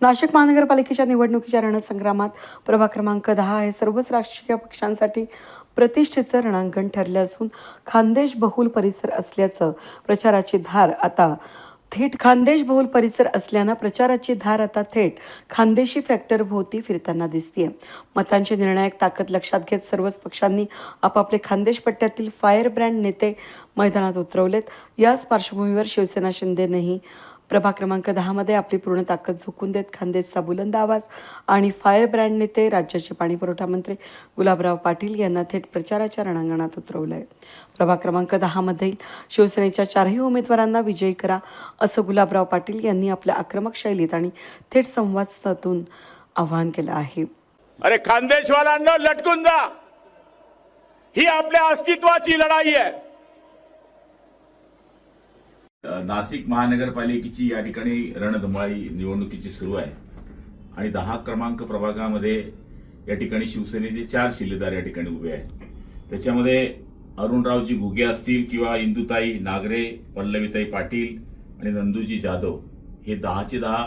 नाशिक महानगरपालिकेच्या निवडणुकीच्या रणसंग्रामात प्रभाग क्रमांक 10 हे सर्वच राजकीय पक्षांसाठी प्रतिष्ठेचं रणांगण ठरले असून खान्देश बहुल परिसर असल्याचं प्रचाराची धार आता थेट खानदेशी फॅक्टर भोवती फिरताना दिसतीये. मतांची निर्णायक ताकद लक्षात घेत सर्वच पक्षांनी आपापले खानदेश पट्ट्यातील फायर ब्रँड नेते मैदानात उतरवलेत. याच पार्श्वभूमीवर शिवसेना शिंदेनेही प्रभाग क्रमांक 10 मध्ये आपली पूर्ण ताकद झोकून देत खानदेशचा बुलंद आवाज आणि फायर ब्रँड नेते राज्याचे पाणीपुरवठा मंत्री गुलाबराव पाटील यांना थेट प्रचाराच्या रणांगणात उतरवलंय. प्रभाग क्रमांक 10 मध्ये शिवसेनेच्या 4ही उमेदवारांना विजयी करा असं गुलाबराव पाटील यांनी आपल्या आक्रमक शैलीत आणि थेट संवाद साधून आवाहन केलं आहे. अरे खानदेशवाल्यांना लटकून जा, ही आपल्या अस्तित्वाची लढाई आहे. नाशिक महानगरपालिकेची या ठिकाणी रणधुमाळी निवडणुकीची सुरू आहे आणि 10 क्रमांक प्रभागामध्ये या ठिकाणी शिवसेनेचे 4 शिलेदार या ठिकाणी उभे आहेत. त्याच्यामध्ये अरुणरावजी घुगे असतील किंवा इंदुताई नागरे, पल्लवीताई पाटील आणि नंदूजी जाधव हे 10चे 10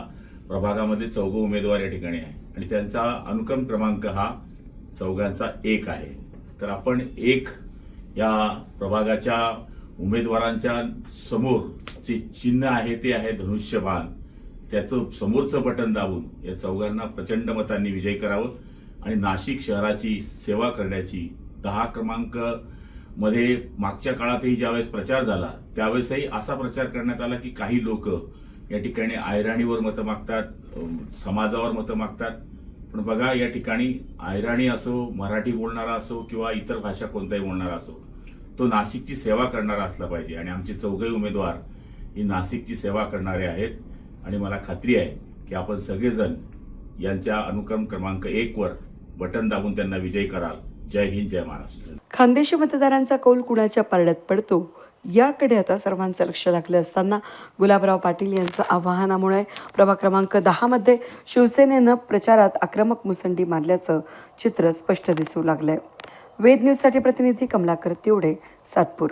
प्रभागामध्ये 4 उमेदवार या ठिकाणी आहे आणि त्यांचा अनुक्रम क्रमांक हा चौघांचा 1 आहे. तर आपण 1 या प्रभागाच्या उमेदवारांच्या समोर जे चिन्ह आहे ते आहे धनुष्यबाण. त्याचं समोरचं बटन दाबून या चौघांना प्रचंड मतांनी विजय करावं आणि नाशिक शहराची सेवा करण्याची 10 क्रमांक मध्ये मागच्या काळातही ज्यावेळेस प्रचार झाला त्यावेळेसही असा प्रचार करण्यात आला की काही लोक या ठिकाणी ऐराणीवर मतं मागतात, समाजावर मतं मागतात. पण बघा, या ठिकाणी ऐराणी असो, मराठी बोलणारा असो किंवा इतर भाषा कोणताही बोलणारा असो, तो नाशिकची सेवा करणारा असला पाहिजे आणि आमचे 4 उमेदवार ही नाशिकची सेवा करणारे आहेत आणि मला खात्री आहे की आपण सगळेजण यांच्या अनुक्रम क्रमांक 1 वर बटन दाबून त्यांना विजयी कराल. जय हिंद, जय महाराष्ट्र. खानदेशी मतदारांचा कौल कुणाच्या पारड्यात पडतो याकडे आता सर्वांचं लक्ष लागले असताना गुलाबराव पाटील यांच्या आवाहनामुळे प्रभाग क्रमांक 10 मध्ये शिवसेनेनं प्रचारात आक्रमक मुसंडी मारल्याचं चित्र स्पष्ट दिसू लागलंय. वेद न्यूजसाठी प्रतिनिधी कमलाकर तिवडे, सातपूर.